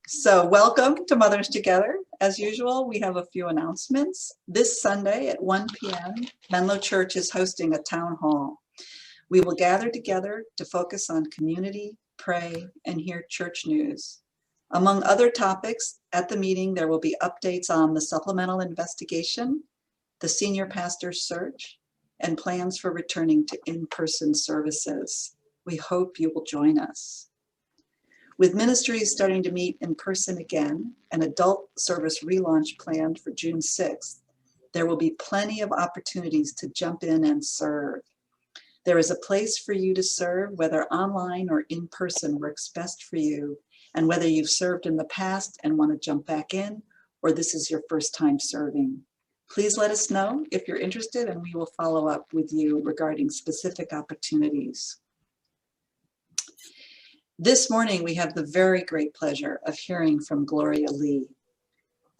So welcome to Mothers Together. As usual, we have a few announcements. This Sunday at 1 p.m., Menlo Church is hosting a town hall. We will gather together to focus on community, pray, and hear church news. Among other topics, at the meeting, there will be updates on the supplemental investigation, the senior pastor search, and plans for returning to in-person services. We hope you will join us. With Ministries starting to meet in person again, an adult service relaunch planned for June 6th, there will be plenty of opportunities to jump in and serve. There is a place for you to serve, whether online or in person works best for you, and whether you've served in the past and want to jump back in, or this is your first time serving. Please let us know if you're interested, and we will follow up with you regarding specific opportunities. This morning, we have the very great pleasure of hearing from Gloria Lee.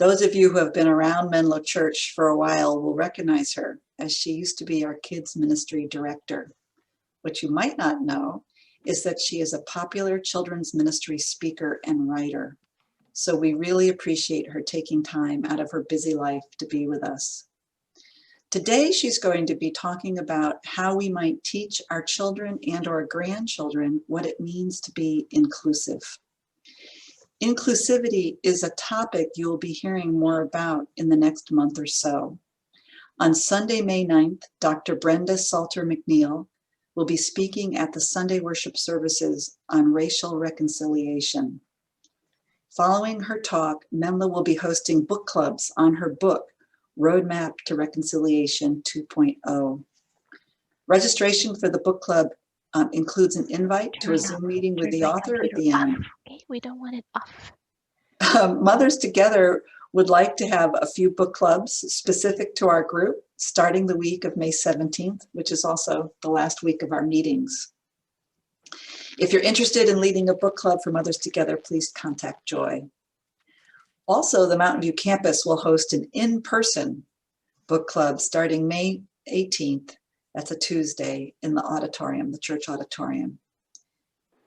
Those of you who have been around Menlo Church for a while will recognize her, as she used to be our kids ministry director. What you might not know is that she is a popular children's ministry speaker and writer. So we really appreciate her taking time out of her busy life to be with us. Today, she's going to be talking about how we might teach our children and our grandchildren what it means to be inclusive. Inclusivity is a topic you'll be hearing more about in the next month or so. On Sunday, May 9th, Dr. Brenda Salter McNeil will be speaking at the Sunday worship services on racial reconciliation. Following her talk, Menlo will be hosting book clubs on her book, Roadmap to Reconciliation 2.0. Registration for the book club includes an invite to a Zoom meeting with the author at the end. Okay, we don't want it off. Mothers Together would like to have a few book clubs specific to our group starting the week of May 17th, which is also the last week of our meetings. If you're interested in leading a book club for Mothers Together, please contact Joy. Also, the Mountain View campus will host an in-person book club starting May 18th. That's a Tuesday in the auditorium, the church auditorium.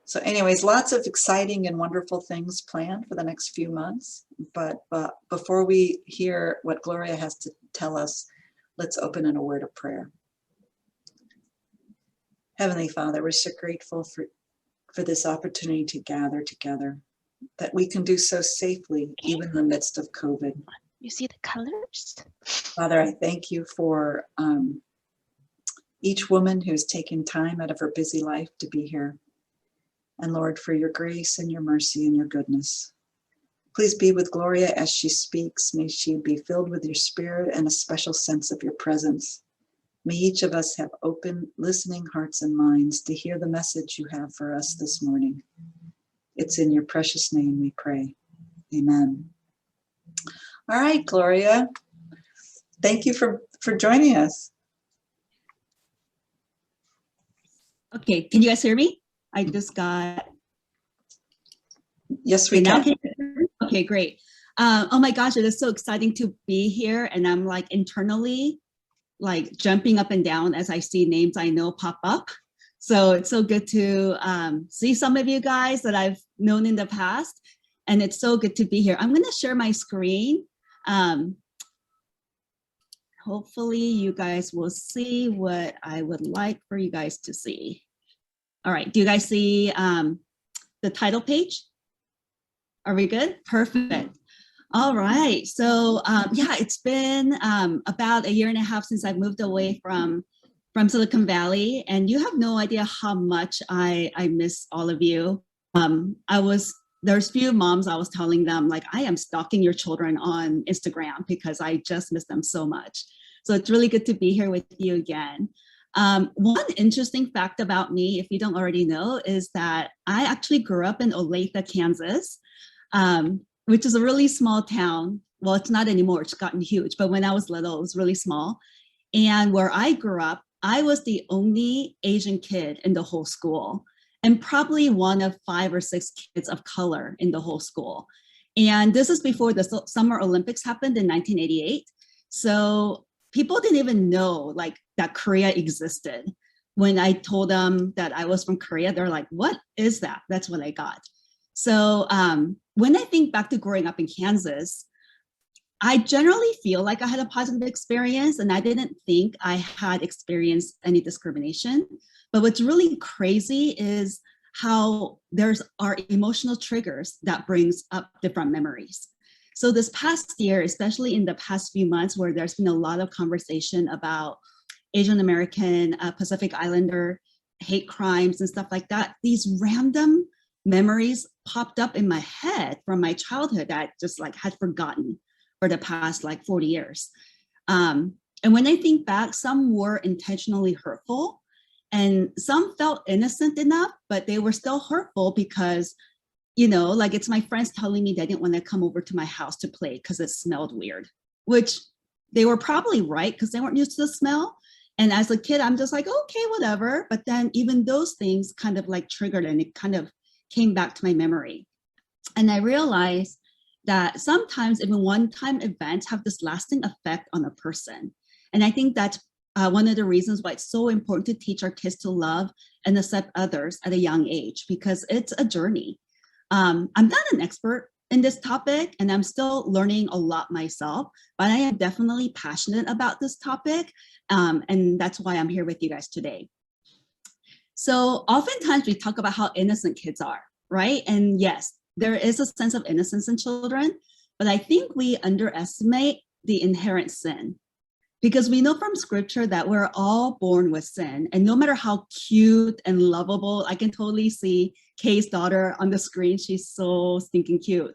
So anyways, lots of exciting and wonderful things planned for the next few months. But before we hear what Gloria has to tell us, let's open in a word of prayer. Heavenly Father, we're so grateful for this opportunity to gather together, that we can do so safely, even in the midst of COVID. You see the colors? Father, I thank you for each woman who's taken time out of her busy life to be here. And Lord, for your grace and your mercy and your goodness. Please be with Gloria as she speaks. May she be filled with your spirit and a special sense of your presence. May each of us have open, listening hearts and minds to hear the message you have for us this morning. It's in your precious name we pray. Amen. All right, Gloria. Thank you for joining us. Okay, can you guys hear me? I just got... Yes, we can. Okay, great. Oh my gosh, it is so exciting to be here. And I'm like internally, like jumping up and down as I see names I know pop up. So it's so good to see some of you guys that I've known in the past, and it's so good to be here. I'm gonna share my screen. Hopefully you guys will see what I would like for you guys to see. All right, do you guys see the title page? Are we good? Perfect. All right, so yeah, it's been about 1.5 years since I moved away from Silicon Valley, and you have no idea how much I miss all of you. There's few moms I was telling them, like, I am stalking your children on Instagram because I just miss them so much. So it's really good to be here with you again. One interesting fact about me, if you don't already know, is that I actually grew up in Olathe, Kansas, which is a really small town. Well, it's not anymore, it's gotten huge, but when I was little, it was really small. And where I grew up, I was the only Asian kid in the whole school, and probably one of 5 or 6 kids of color in the whole school. And this is before the Summer Olympics happened in 1988. So people didn't even know like that Korea existed. When I told them that I was from Korea, they're like, what is that? That's what I got. So when I think back to growing up in Kansas, I generally feel like I had a positive experience, and I didn't think I had experienced any discrimination. But what's really crazy is how there's our emotional triggers that brings up different memories. So this past year, especially in the past few months, where there's been a lot of conversation about Asian American, Pacific Islander hate crimes and stuff like that, these random memories popped up in my head from my childhood that I just like had forgotten for the past like 40 years. And when I think back, some were intentionally hurtful and some felt innocent enough, but they were still hurtful because, you know, like it's my friends telling me they didn't want to come over to my house to play because it smelled weird, which they were probably right because they weren't used to the smell. And as a kid, I'm just like, okay, whatever. But then even those things kind of like triggered and it kind of came back to my memory. And I realized that sometimes even one-time events have this lasting effect on a person. And I think that's one of the reasons why it's so important to teach our kids to love and accept others at a young age, because it's a journey. I'm not an expert in this topic and I'm still learning a lot myself, but I am definitely passionate about this topic. And that's why I'm here with you guys today. So oftentimes we talk about how innocent kids are, right? And yes, there is a sense of innocence in children, but I think we underestimate the inherent sin, because we know from scripture that we're all born with sin. And no matter how cute and lovable, I can totally see Kay's daughter on the screen. She's so stinking cute.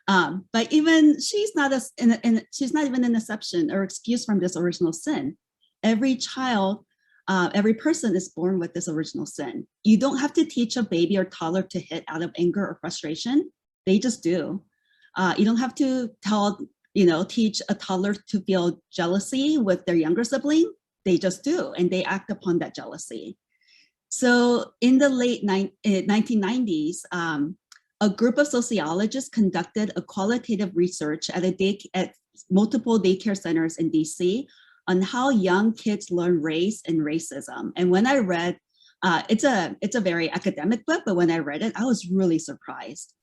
But even she's not even an exception or excuse from this original sin. Every child, every person is born with this original sin. You don't have to teach a baby or toddler to hit out of anger or frustration. They just do. You don't have to teach a toddler to feel jealousy with their younger sibling. They just do, and they act upon that jealousy. So in the late 1990s, a group of sociologists conducted a qualitative research at multiple daycare centers in DC on how young kids learn race and racism. And when I read, it's a very academic book, but when I read it, I was really surprised.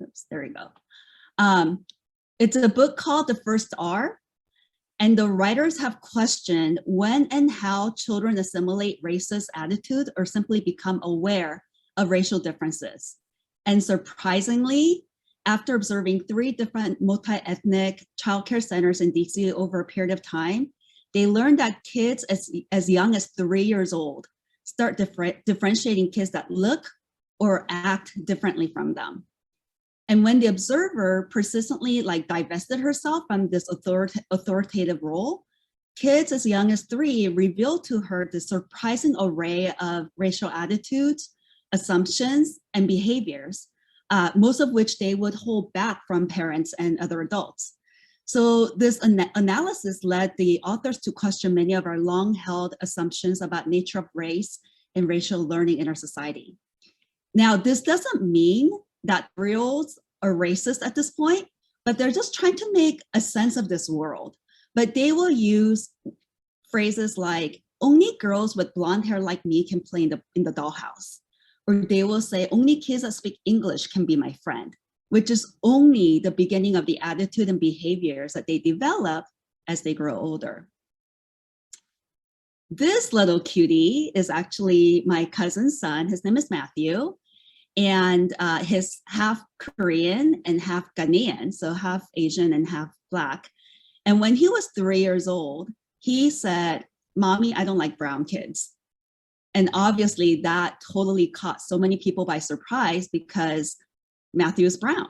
Oops, there we go. It's a book called The First R, and the writers have questioned when and how children assimilate racist attitude or simply become aware of racial differences. And surprisingly, after observing 3 different multi-ethnic childcare centers in DC over a period of time, they learned that kids as young as 3 years old start differentiating kids that look or act differently from them. And when the observer persistently divested herself from this authoritative role, kids as young as 3 revealed to her the surprising array of racial attitudes, assumptions, and behaviors, most of which they would hold back from parents and other adults. So this analysis led the authors to question many of our long-held assumptions about nature of race and racial learning in our society. Now, this doesn't mean that 3-year-olds are racist at this point, but they're just trying to make a sense of this world. But they will use phrases like, only girls with blonde hair like me can play in the dollhouse. Or they will say, only kids that speak English can be my friend, which is only the beginning of the attitude and behaviors that they develop as they grow older. This little cutie is actually my cousin's son. His name is Matthew. And he's half Korean and half Ghanaian, so half Asian and half Black. And when he was 3 years old, he said, "Mommy, I don't like brown kids." And obviously that totally caught so many people by surprise because Matthew is brown.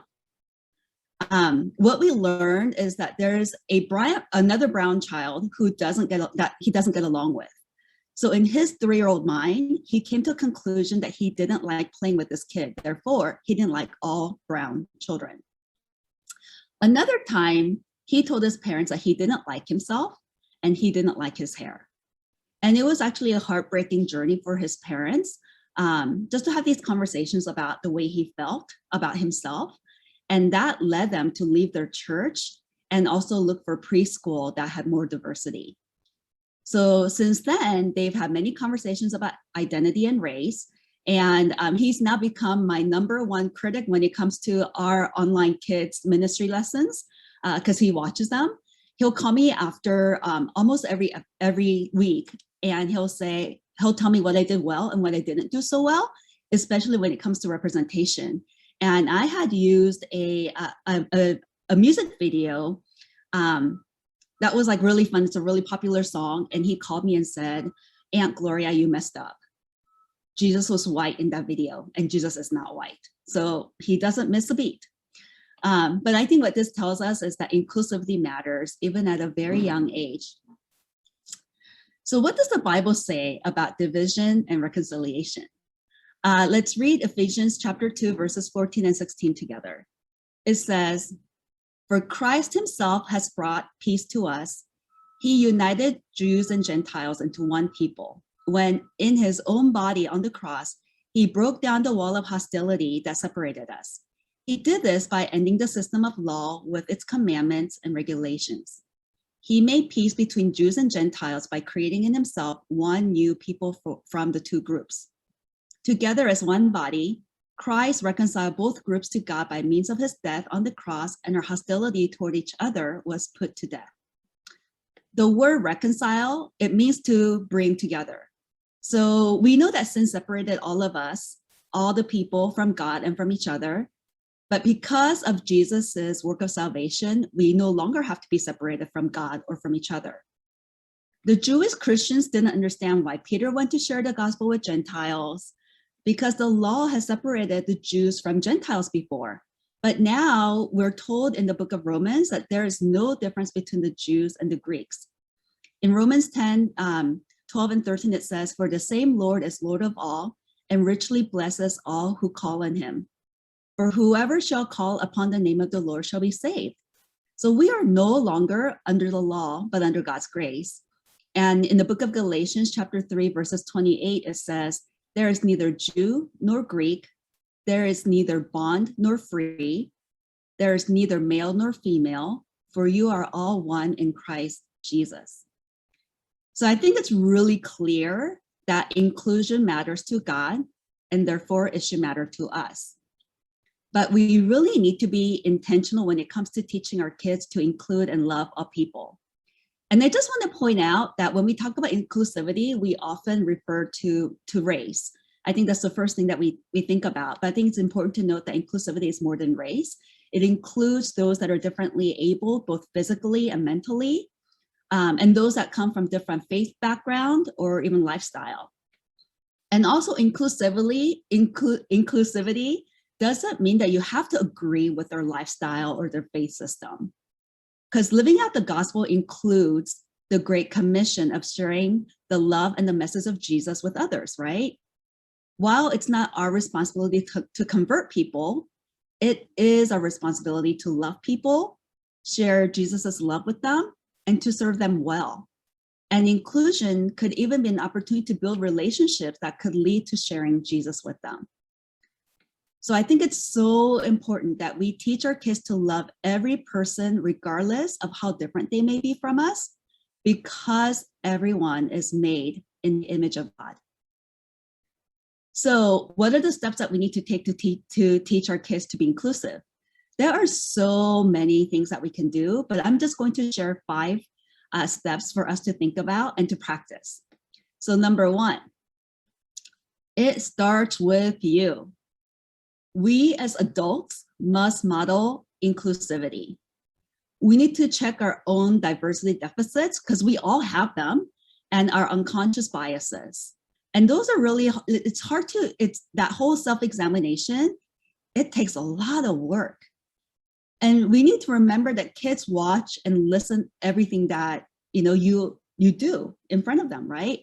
What we learned is that there's another brown child who he doesn't get along with. So in his 3-year-old mind, he came to a conclusion that he didn't like playing with this kid. Therefore, he didn't like all brown children. Another time, he told his parents that he didn't like himself and he didn't like his hair. And it was actually a heartbreaking journey for his parents, just to have these conversations about the way he felt about himself. And that led them to leave their church and also look for preschool that had more diversity. So since then, they've had many conversations about identity and race. And he's now become my #1 critic when it comes to our online kids ministry lessons, because he watches them. He'll call me after almost every week, and he'll tell me what I did well and what I didn't do so well, especially when it comes to representation. And I had used a music video that was like really fun. It's a really popular song. And he called me and said, "Aunt Gloria, you messed up. Jesus was white in that video, and Jesus is not white." So he doesn't miss a beat. But I think what this tells us is that inclusivity matters even at a very young age. So what does the Bible say about division and reconciliation? Let's read Ephesians chapter 2, verses 14 and 16 together. It says, "For Christ himself has brought peace to us. He united Jews and Gentiles into one people, when in his own body on the cross, he broke down the wall of hostility that separated us. He did this by ending the system of law with its commandments and regulations. He made peace between Jews and Gentiles by creating in himself one new people from the two groups. Together as one body, Christ reconciled both groups to God by means of his death on the cross, and our hostility toward each other was put to death." The word reconcile, it means to bring together. So we know that sin separated all of us, all the people, from God and from each other. But because of Jesus's work of salvation, we no longer have to be separated from God or from each other. The Jewish Christians didn't understand why Peter went to share the gospel with Gentiles, because the law has separated the Jews from Gentiles before. But now we're told in the book of Romans that there is no difference between the Jews and the Greeks. In Romans 10, 12 and 13, it says, "For the same Lord is Lord of all, and richly blesses all who call on him. For whoever shall call upon the name of the Lord shall be saved." So we are no longer under the law, but under God's grace. And in the book of Galatians chapter 3, verses 28, it says, "There is neither Jew nor Greek. There is neither bond nor free. There is neither male nor female, for you are all one in Christ Jesus." So I think it's really clear that inclusion matters to God, and therefore it should matter to us. But we really need to be intentional when it comes to teaching our kids to include and love all people. And I just want to point out that when we talk about inclusivity, we often refer to race. I think that's the first thing that we think about. But I think it's important to note that inclusivity is more than race. It includes those that are differently able, both physically and mentally, and those that come from different faith background or even lifestyle. And also inclusivity doesn't mean that you have to agree with their lifestyle or their faith system. Because living out the gospel includes the Great Commission of sharing the love and the message of Jesus with others, right? While it's not our responsibility to convert people, it is our responsibility to love people, share Jesus's love with them, and to serve them well. And inclusion could even be an opportunity to build relationships that could lead to sharing Jesus with them. So I think it's so important that we teach our kids to love every person, regardless of how different they may be from us, because everyone is made in the image of God. So what are the steps that we need to take to teach our kids to be inclusive? There are so many things that we can do, but I'm just going to share 5 steps for us to think about and to practice. So number 1, it starts with you. We as adults must model inclusivity. We need to check our own diversity deficits, because we all have them, and our unconscious biases. And those are really, it's that whole self-examination, it takes a lot of work. And we need to remember that kids watch and listen everything that you do in front of them, right?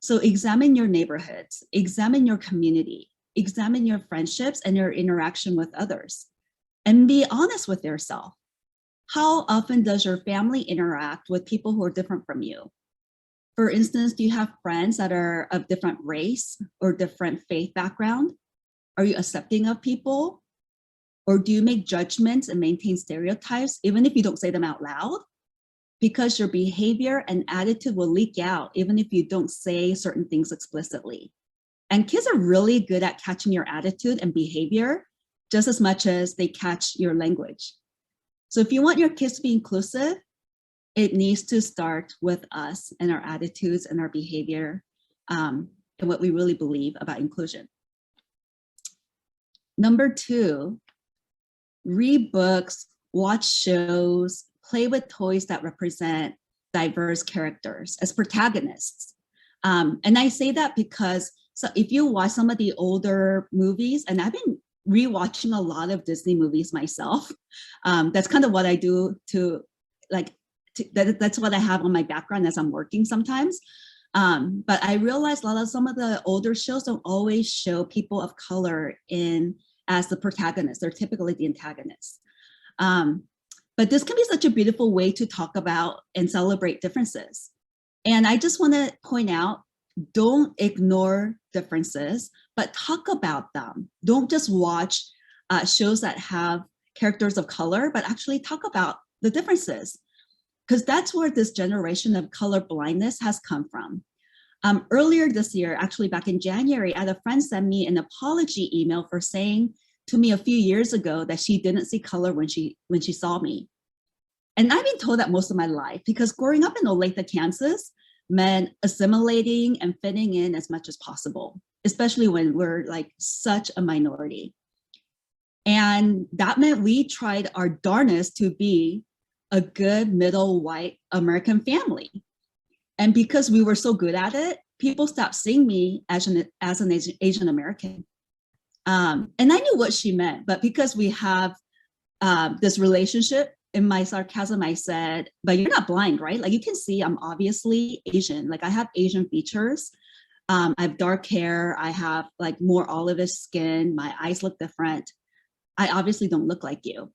So examine your neighborhoods, examine your community, examine your friendships and your interaction with others, and be honest with yourself. How often does your family interact with people who are different from you? For instance, do you have friends that are of different race or different faith background? Are you accepting of people? Or do you make judgments and maintain stereotypes, even if you don't say them out loud? Because your behavior and attitude will leak out, even if you don't say certain things explicitly. And kids are really good at catching your attitude and behavior just as much as they catch your language. So if you want your kids to be inclusive, it needs to start with us and our attitudes and our behavior and what we really believe about inclusion. Number 2, read books, watch shows, play with toys that represent diverse characters as protagonists. And I say that because so if you watch some of the older movies, and I've been rewatching a lot of Disney movies myself, that's kind of what I do that's what I have on my background as I'm working sometimes. But I realized some of the older shows don't always show people of color as the protagonists. They're typically the antagonists. But this can be such a beautiful way to talk about and celebrate differences. And I just want to point out, don't ignore differences, but talk about them. Don't just watch shows that have characters of color, but actually talk about the differences, because that's where this generation of color blindness has come from. Earlier this year, actually back in January, I had a friend send me an apology email for saying to me a few years ago that she didn't see color when she saw me. And I've been told that most of my life, because growing up in Olathe, Kansas meant assimilating and fitting in as much as possible, especially when we're like such a minority. And that meant we tried our darnest to be a good middle white American family. And because we were so good at it, people stopped seeing me as an Asian American. And I knew what she meant, but because we have this relationship, in my sarcasm, I said, but you're not blind, right? Like you can see I'm obviously Asian. Like I have Asian features. I have dark hair. I have like more olive skin. My eyes look different. I obviously don't look like you.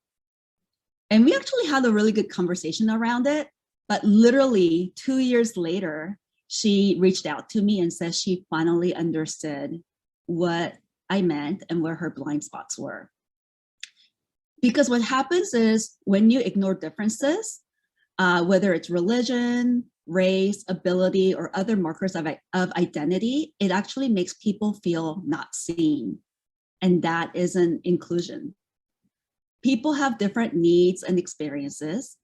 And we actually had a really good conversation around it. But literally 2 years later, she reached out to me and said she finally understood what I meant and where her blind spots were. Because what happens is when you ignore differences, whether it's religion, race, ability, or other markers of identity, it actually makes people feel not seen. And that isn't inclusion. People have different needs and experiences.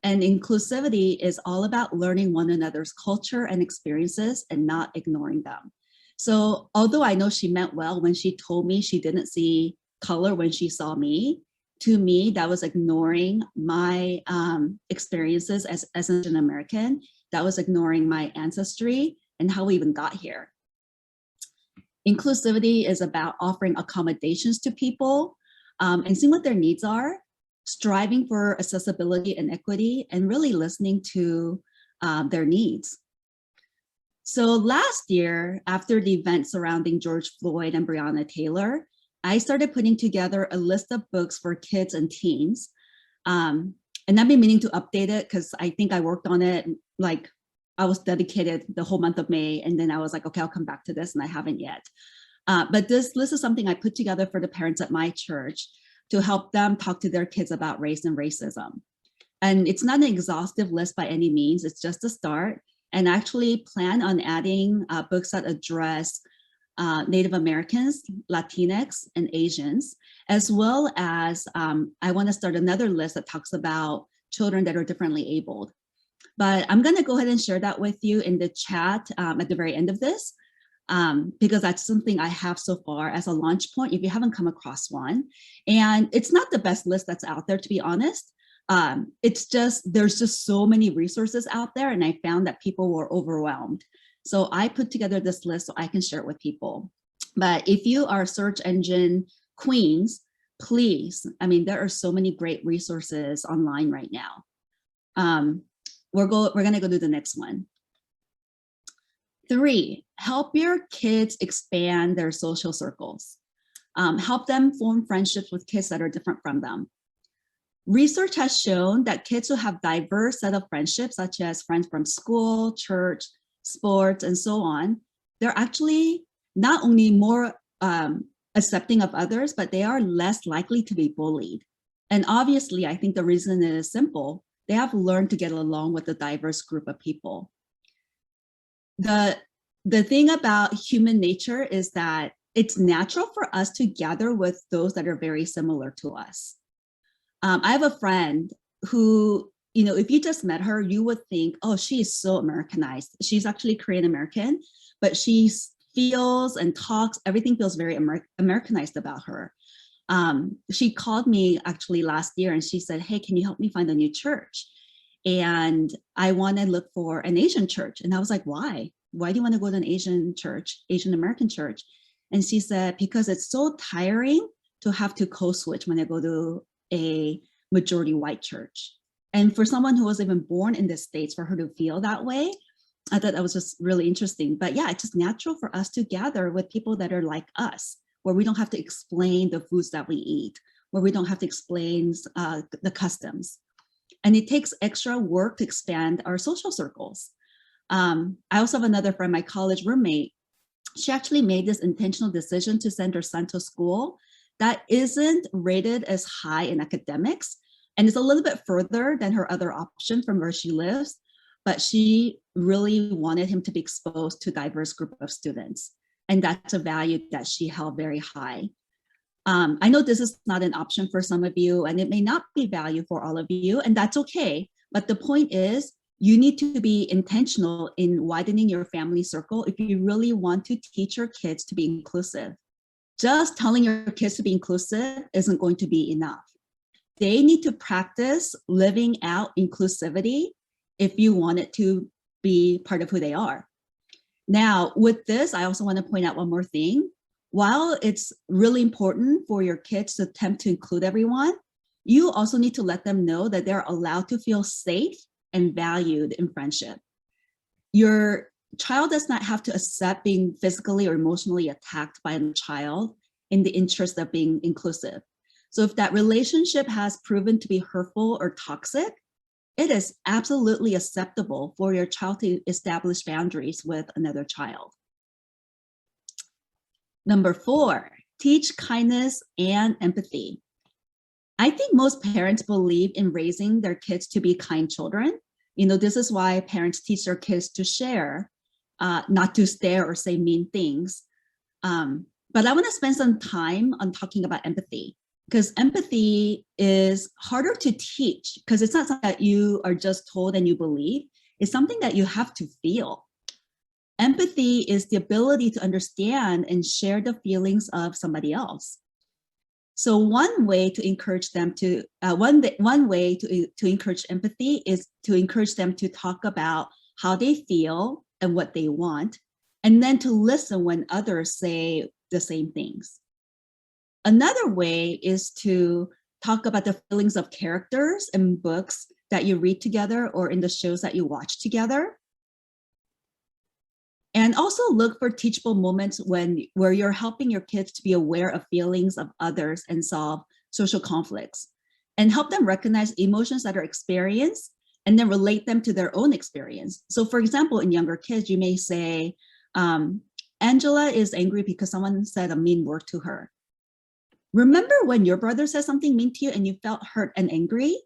And inclusivity is all about learning one another's culture and experiences and not ignoring them. So although I know she meant well when she told me she didn't see color when she saw me, to me, that was ignoring my experiences as an American. That was ignoring my ancestry and how we even got here. Inclusivity is about offering accommodations to people and seeing what their needs are, striving for accessibility and equity, and really listening to their needs. So last year, after the event surrounding George Floyd and Breonna Taylor, I started putting together a list of books for kids and teens. And I've been meaning to update it because I think I worked on it, like I was dedicated the whole month of May. And then I was like, okay, I'll come back to this, and I haven't yet. But this list is something I put together for the parents at my church to help them talk to their kids about race and racism. And it's not an exhaustive list by any means, it's just a start. And I actually plan on adding books that address Native Americans, Latinx, and Asians, as well as I want to start another list that talks about children that are differently abled. But I'm going to go ahead and share that with you in the chat at the very end of this, because that's something I have so far as a launch point if you haven't come across one. And it's not the best list that's out there, to be honest. It's just, there's just so many resources out there, and I found that people were overwhelmed. So I put together this list so I can share it with people. But if you are search engine queens, please, I mean, there are so many great resources online right now. We're gonna go to the next one. 3, help your kids expand their social circles. Help them form friendships with kids that are different from them. Research has shown that kids who have diverse set of friendships, such as friends from school, church, sports, and so on, they're actually not only more accepting of others, but they are less likely to be bullied. And obviously, I think the reason is simple. They have learned to get along with a diverse group of people. The the thing about human nature is that it's natural for us to gather with those that are very similar to us. I have a friend who, if you just met her, you would think, oh, she is so Americanized. She's actually Korean American, but she feels and talks, everything feels very Americanized about her. She called me actually last year and she said, hey, can you help me find a new church? And I want to look for an Asian church. And I was like, why? Why do you want to go to an Asian church, Asian American church? And she said, because it's so tiring to have to code switch when I go to a majority white church. And for someone who was even born in the States, for her to feel that way, I thought that was just really interesting. But yeah, it's just natural for us to gather with people that are like us, where we don't have to explain the foods that we eat, where we don't have to explain the customs. And it takes extra work to expand our social circles. I also have another friend, my college roommate. She actually made this intentional decision to send her son to school that isn't rated as high in academics, and it's a little bit further than her other option from where she lives, but she really wanted him to be exposed to a diverse group of students. And that's a value that she held very high. I know this is not an option for some of you, and it may not be value for all of you, and that's okay. But the point is, you need to be intentional in widening your family circle if you really want to teach your kids to be inclusive. Just telling your kids to be inclusive isn't going to be enough. They need to practice living out inclusivity if you want it to be part of who they are. Now, with this, I also want to point out one more thing. While it's really important for your kids to attempt to include everyone, you also need to let them know that they're allowed to feel safe and valued in friendship. Your child does not have to accept being physically or emotionally attacked by a child in the interest of being inclusive. So if that relationship has proven to be hurtful or toxic, it is absolutely acceptable for your child to establish boundaries with another child. Number 4, teach kindness and empathy. I think most parents believe in raising their kids to be kind children. This is why parents teach their kids to share, not to stare or say mean things. But I want to spend some time on talking about empathy, because empathy is harder to teach because it's not something that you are just told and you believe. It's something that you have to feel. Empathy is the ability to understand and share the feelings of somebody else. So one way to encourage them to, one way to encourage empathy is to encourage them to talk about how they feel and what they want, and then to listen when others say the same things. Another way is to talk about the feelings of characters in books that you read together or in the shows that you watch together. And also look for teachable moments where you're helping your kids to be aware of feelings of others and solve social conflicts, and help them recognize emotions that are experienced and then relate them to their own experience. So for example, in younger kids, you may say, Angela is angry because someone said a mean word to her. Remember when your brother said something mean to you and you felt hurt and angry?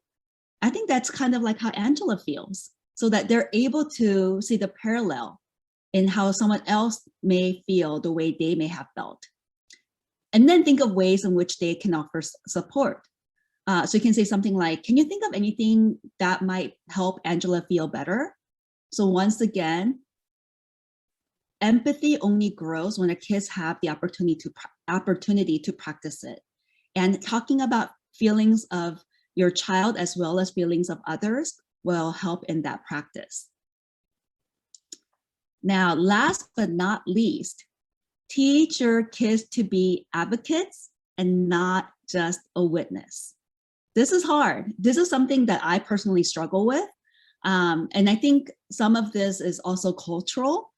I think that's kind of like how Angela feels, so that they're able to see the parallel in how someone else may feel the way they may have felt. And then think of ways in which they can offer support. So you can say something like, can you think of anything that might help Angela feel better? So once again, empathy only grows when the kids have the opportunity to practice it. And talking about feelings of your child as well as feelings of others will help in that practice. Now, last but not least, teach your kids to be advocates and not just a witness. This is hard. This is something that I personally struggle with. And I think some of this is also cultural.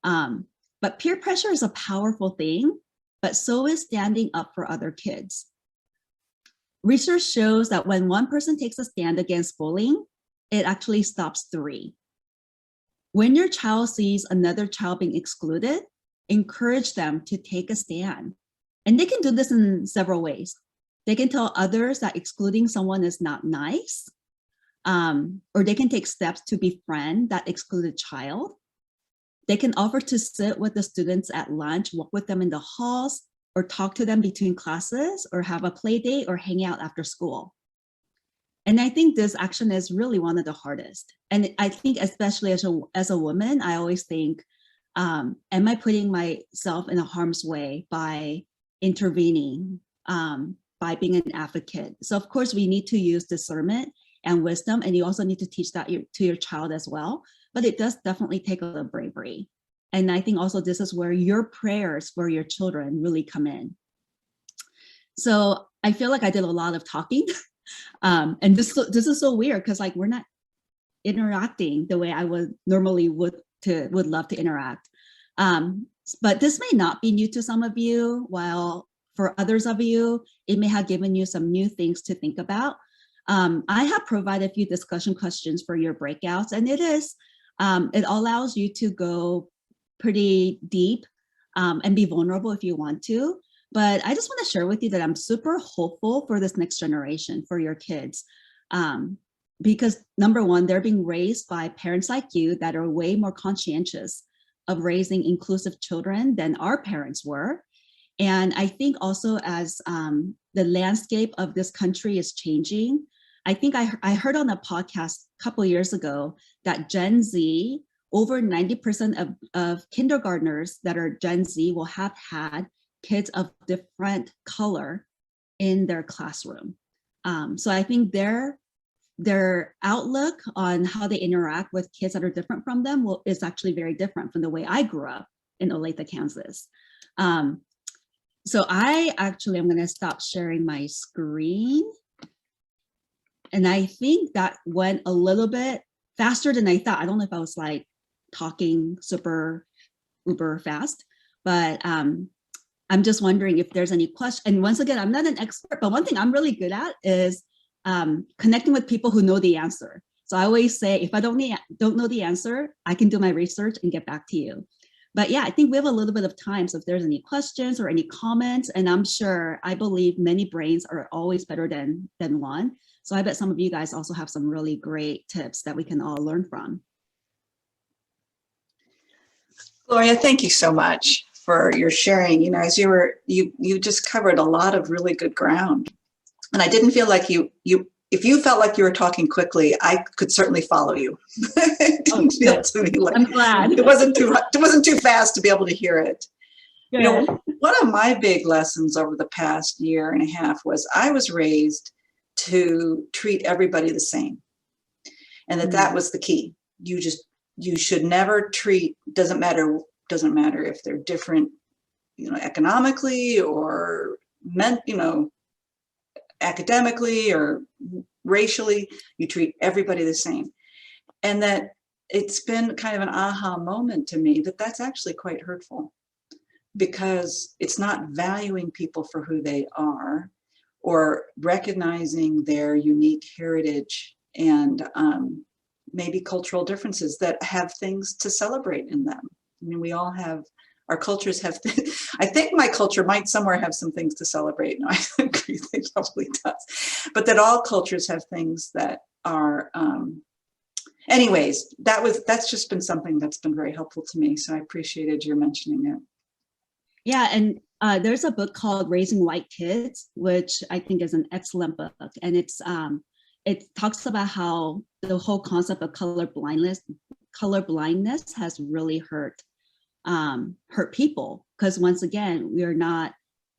But peer pressure is a powerful thing, but so is standing up for other kids. Research shows that when one person takes a stand against bullying, it actually stops 3. When your child sees another child being excluded, encourage them to take a stand. And they can do this in several ways. They can tell others that excluding someone is not nice, or they can take steps to befriend that excluded child. They can offer to sit with the students at lunch, walk with them in the halls, or talk to them between classes, or have a play date, or hang out after school. And I think this action is really one of the hardest. And I think especially as a woman, I always think, am I putting myself in a harm's way by intervening, by being an advocate? So of course we need to use discernment and wisdom, and you also need to teach that to your child as well. But it does definitely take a little bravery. And I think also this is where your prayers for your children really come in. So I feel like I did a lot of talking. And this is so weird because like we're not interacting the way I would normally would love to interact. But this may not be new to some of you, while for others of you, it may have given you some new things to think about. I have provided a few discussion questions for your breakouts, and it allows you to go pretty deep and be vulnerable if you want to. But I just want to share with you that I'm super hopeful for this next generation, for your kids. Because number one, they're being raised by parents like you that are way more conscientious of raising inclusive children than our parents were. And I think also as the landscape of this country is changing, I think I heard on a podcast a couple of years ago that Gen Z, over 90% of kindergartners that are Gen Z will have had kids of different color in their classroom. So I think their outlook on how they interact with kids that are different from them is actually very different from the way I grew up in Olathe, Kansas. So I'm gonna stop sharing my screen. And I think that went a little bit faster than I thought. I don't know if I was like talking super uber fast, but I'm just wondering if there's any question. And once again, I'm not an expert, but one thing I'm really good at is connecting with people who know the answer. So I always say, if I don't know the answer, I can do my research and get back to you. But yeah, I think we have a little bit of time. So if there's any questions or any comments, and I believe many brains are always better than one. So I bet some of you guys also have some really great tips that we can all learn from. Gloria, thank you so much for your sharing. You know, as you just covered a lot of really good ground. And I didn't feel like if you felt like you were talking quickly, I could certainly follow you. It didn't feel to me like, I'm glad. it wasn't too fast to be able to hear it. Good. You know, one of my big lessons over the past year and a half was I was raised to treat everybody the same. And that was the key. You should never treat, doesn't matter if they're different, you know, economically or academically or racially, you treat everybody the same. And that it's been kind of an aha moment to me that that's actually quite hurtful, because it's not valuing people for who they are or recognizing their unique heritage and maybe cultural differences that have things to celebrate in them. I mean, we all have, our cultures have, I think my culture might somewhere have some things to celebrate. No, I agree, it probably does. But that all cultures have things that are, anyways, that's just been something that's been very helpful to me. So I appreciated your mentioning it. Yeah, and there's a book called Raising White Kids, which I think is an excellent book. And it talks about how the whole concept of color blindness has really hurt people, because once again, we are not,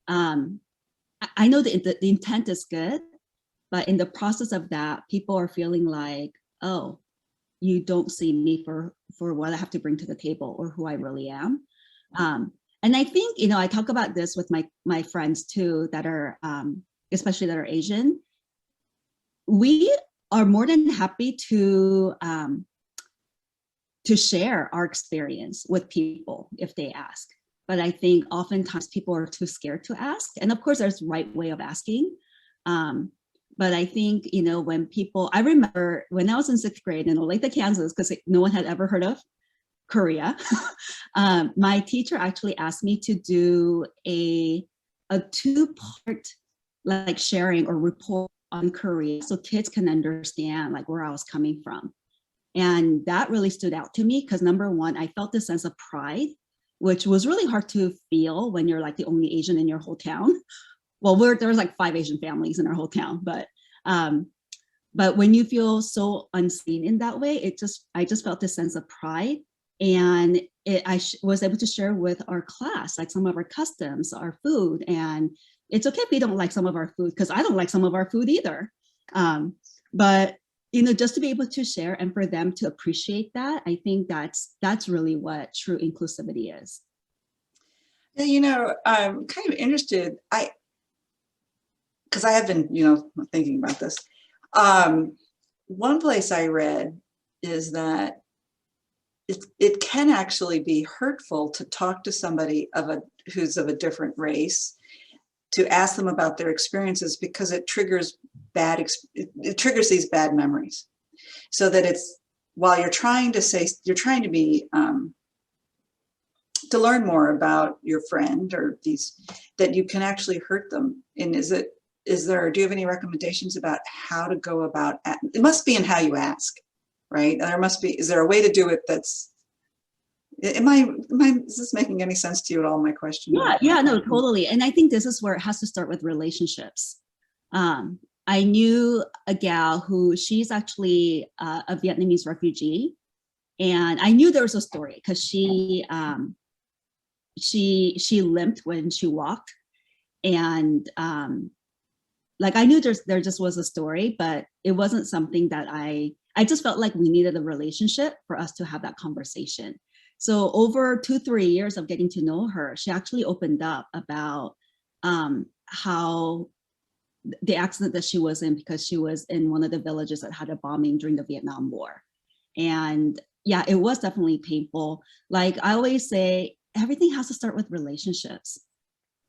I know the intent is good, but in the process of that, people are feeling like, oh, you don't see me for what I have to bring to the table or who I really am. And I think, you know, I talk about this with my friends too, that are, especially that are Asian. We are more than happy to share our experience with people if they ask. But I think oftentimes people are too scared to ask. And of course, there's right way of asking. But I think, you know, when people, I remember when I was in 6th grade in Olathe, Kansas, because no one had ever heard of Korea, my teacher actually asked me to do a 2-part like sharing or report on Korea so kids can understand like where I was coming from. And that really stood out to me because number one, I felt this sense of pride, which was really hard to feel when you're like the only Asian in your whole town. Well, there's like 5 Asian families in our whole town, but when you feel so unseen in that way, I just felt this sense of pride. And was able to share with our class, like some of our customs, our food. And it's okay if we don't like some of our food, because I don't like some of our food either. But just to be able to share and for them to appreciate that, I think that's really what true inclusivity is. I'm kind of interested, because I have been, thinking about this. One place I read is that it can actually be hurtful to talk to somebody who's of a different race, to ask them about their experiences, because it triggers it triggers these bad memories. So that while you're trying to be to learn more about your friend or that you can actually hurt them. And do you have any recommendations about how to go about it? Must be in how you ask, right? Is there a way to do it is this making any sense to you at all, my question? Yeah, no, totally. And I think this is where it has to start with relationships. I knew a gal who she's actually a Vietnamese refugee. And I knew there was a story because she limped when she walked. And like I knew there just was a story, but it wasn't something that I just felt like we needed a relationship for us to have that conversation. So over 2-3 years of getting to know her, she actually opened up about how the accident that she was in, because she was in one of the villages that had a bombing during the Vietnam War. And yeah, it was definitely painful. Like I always say, everything has to start with relationships.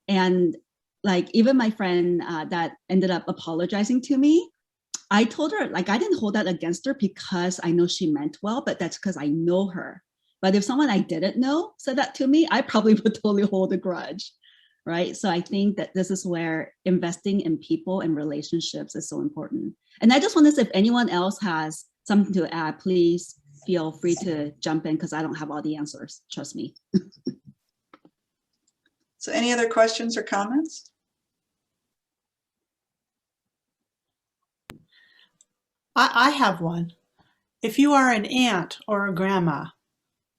And like even my friend that ended up apologizing to me, I told her, like, I didn't hold that against her because I know she meant well, but that's because I know her. But if someone I didn't know said that to me, I probably would totally hold a grudge, right? So I think that this is where investing in people and relationships is so important. And I just want to say, if anyone else has something to add, please feel free to jump in, because I don't have all the answers, trust me. So any other questions or comments? I have one. If you are an aunt or a grandma,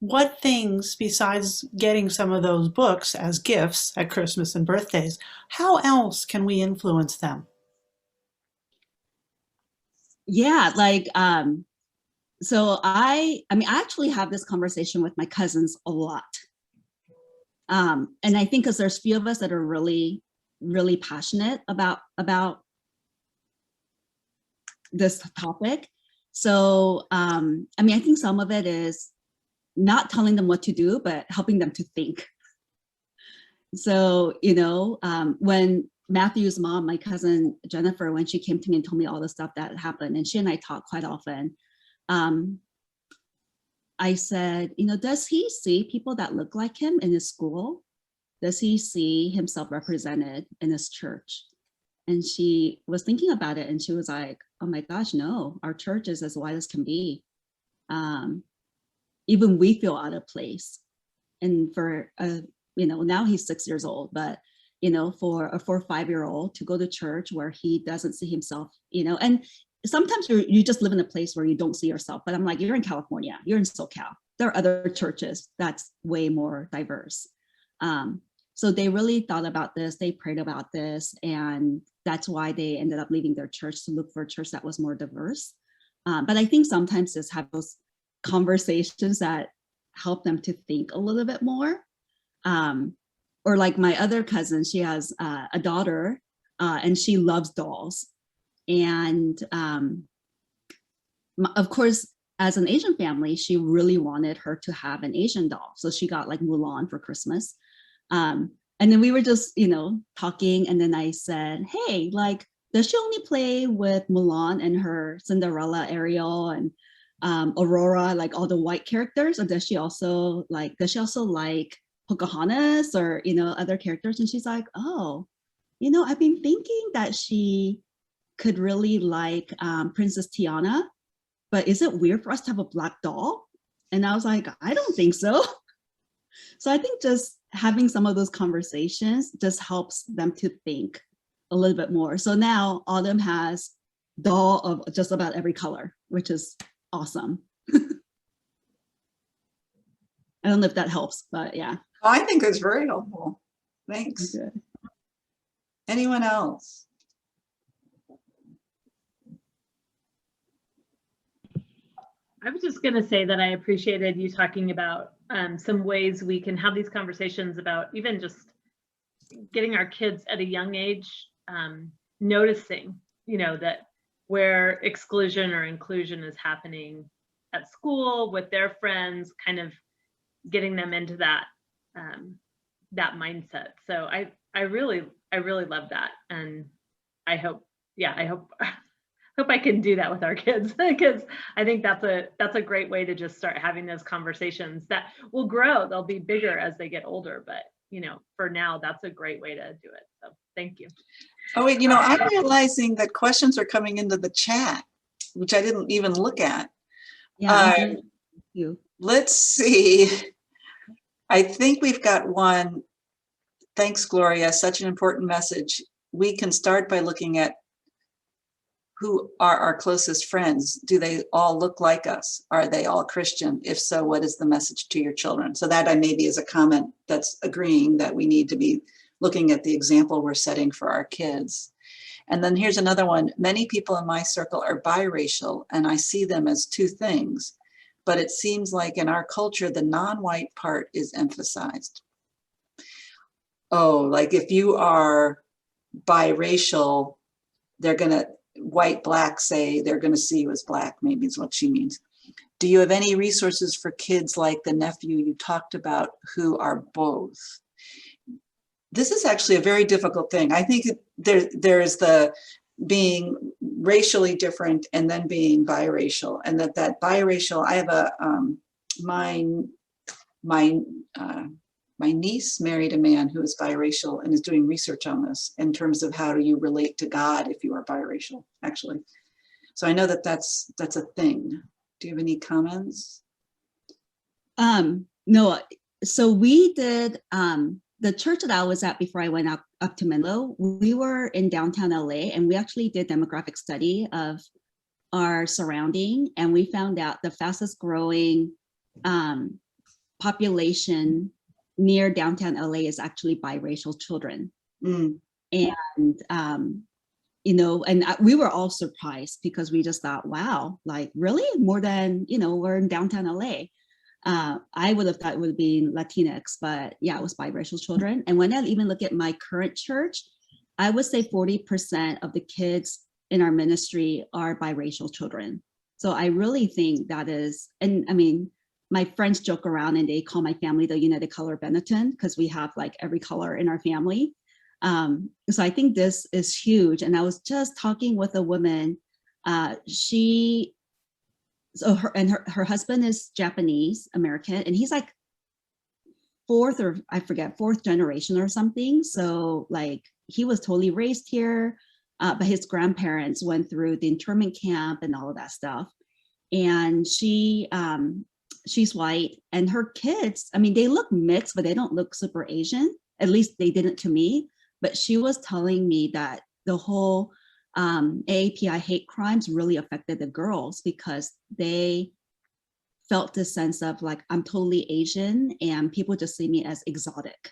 what things besides getting some of those books as gifts at Christmas and birthdays, how else can we influence them? Yeah, like, so I actually have this conversation with my cousins a lot. And I think because there's few of us that are really, really passionate about this topic. So, I think some of it is not telling them what to do, but helping them to think. So, when Matthew's mom, my cousin Jennifer, when she came to me and told me all the stuff that happened, and she and I talk quite often, I said, does he see people that look like him in his school? Does he see himself represented in his church? And she was thinking about it, and she was like, oh my gosh, no, our church is as wide as can be. Even we feel out of place. And for, now he's 6 years old, but, for a 4 or 5-year-old to go to church where he doesn't see himself, and sometimes you just live in a place where you don't see yourself. But I'm like, you're in California, you're in SoCal. There are other churches that's way more diverse. So they really thought about this, they prayed about this, and that's why they ended up leaving their church to look for a church that was more diverse. But I think sometimes just have those conversations that help them to think a little bit more. Or like my other cousin, she has a daughter and she loves dolls. And of course, as an Asian family, she really wanted her to have an Asian doll. So she got like Mulan for Christmas. And then we were just, talking. And then I said, hey, like, does she only play with Mulan and her Cinderella, Ariel, and Aurora, like all the white characters? Or does she also like Pocahontas or, other characters? And she's like, oh, I've been thinking that she could really like Princess Tiana but is it weird for us to have a black doll? And I was like, I don't think so. So I think just having some of those conversations just helps them to think a little bit more. So now Autumn has doll of just about every color, which is awesome. I don't know if that helps, but yeah. I think it's very helpful. Thanks. Good. Anyone else? I was just going to say that I appreciated you talking about some ways we can have these conversations about even just getting our kids at a young age, noticing, that where exclusion or inclusion is happening at school with their friends, kind of getting them into that that mindset. So I really love that, and I hope I can do that with our kids, because I think that's a great way to just start having those conversations that will grow. They'll be bigger as they get older, but for now, that's a great way to do it. So thank you. Oh, wait, I'm realizing that questions are coming into the chat, which I didn't even look at. Yeah, thank you. Let's see. I think we've got one. Thanks, Gloria. Such an important message. We can start by looking at who are our closest friends. Do they all look like us? Are they all Christian? If so, what is the message to your children? So that maybe is a comment that's agreeing that we need to be looking at the example we're setting for our kids. And then here's another one. Many people in my circle are biracial, and I see them as two things. But it seems like in our culture, the non-white part is emphasized. Oh, like if you are biracial, they're gonna, white, black, say, they're gonna see you as black, maybe is what she means. Do you have any resources for kids like the nephew you talked about who are both? This is actually a very difficult thing. I think there's the being racially different and then being biracial, and that biracial, I have a my niece married a man who is biracial and is doing research on this in terms of how do you relate to God if you are biracial, actually. So I know that's a thing. Do you have any comments? No, so we did, the church that I was at before I went up to Menlo, we were in downtown LA, and we actually did demographic study of our surrounding, and we found out the fastest growing population near downtown LA is actually biracial children. And we were all surprised because we just thought, wow, like really more than, we're in downtown LA. I would have thought it would be Latinx, but yeah, it was biracial children. And when I even look at my current church, I would say 40% of the kids in our ministry are biracial children. So I really think that is, and I mean, my friends joke around and they call my family the United Color Benetton because we have like every color in our family. So I think this is huge. And I was just talking with a woman, her husband is Japanese American, and he's like fourth generation or something. So like he was totally raised here, but his grandparents went through the internment camp and all of that stuff. And she's white, and her kids, I mean, they look mixed, but they don't look super Asian. At least they didn't to me. But she was telling me that the whole AAPI hate crimes really affected the girls because they felt this sense of like, I'm totally Asian and people just see me as exotic.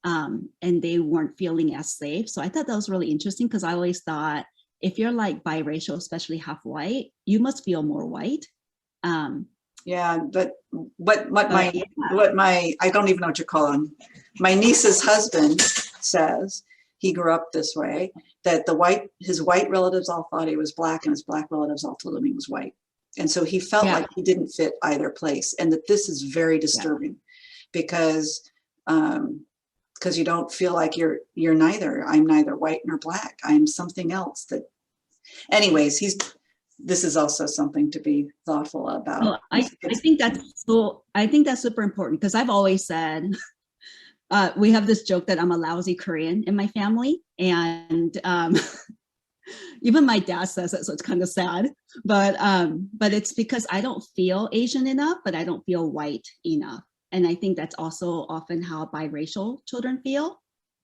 And they weren't feeling as safe. So I thought that was really interesting because I always thought if you're like biracial, especially half white, you must feel more white. Yeah, but what my I don't even know what you call him. My niece's husband says he grew up this way, that his white relatives all thought he was black and his black relatives all told him he was white. And so he felt like he didn't fit either place, and that this is very disturbing because you don't feel like you're neither. I'm neither white nor black. I'm something else that, anyways, this is also something to be thoughtful about. Well, I think that's super important because I've always said, we have this joke that I'm a lousy Korean in my family. And Even my dad says it, so it's kind of sad. But it's because I don't feel Asian enough, but I don't feel white enough. And I think that's also often how biracial children feel.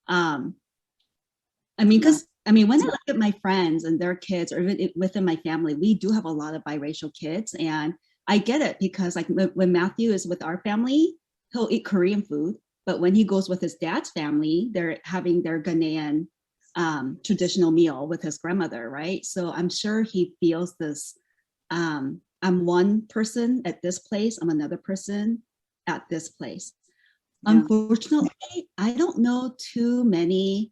I mean, when I look at my friends and their kids, or even within my family, we do have a lot of biracial kids. And I get it because like when Matthew is with our family, he'll eat Korean food. But when he goes with his dad's family, they're having their Ghanaian traditional meal with his grandmother, right? So I'm sure he feels this, I'm one person at this place, I'm another person at this place. Yeah. Unfortunately, I don't know too many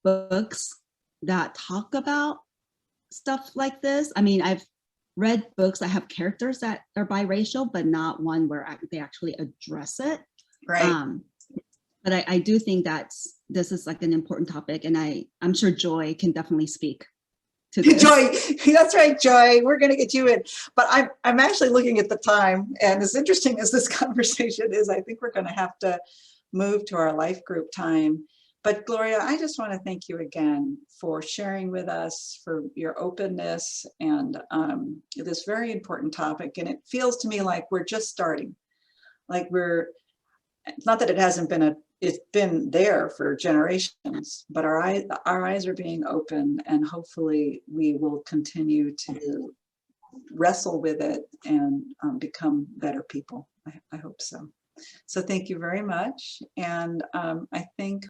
books that talk about stuff like this. I mean, I've read books that have characters that are biracial, but not one where they actually address it. Right. But I do think this is like an important topic, and I'm sure Joy can definitely speak to this. Joy, that's right, Joy. We're going to get you in. But I'm actually looking at the time, and as interesting as this conversation is, I think we're going to have to move to our life group time. But Gloria, I just want to thank you again for sharing with us, for your openness, and this very important topic. And it feels to me like we're just starting. Like not that it hasn't been it's been there for generations, but our eyes are being open, and hopefully we will continue to wrestle with it and become better people. I hope so. So thank you very much. And I think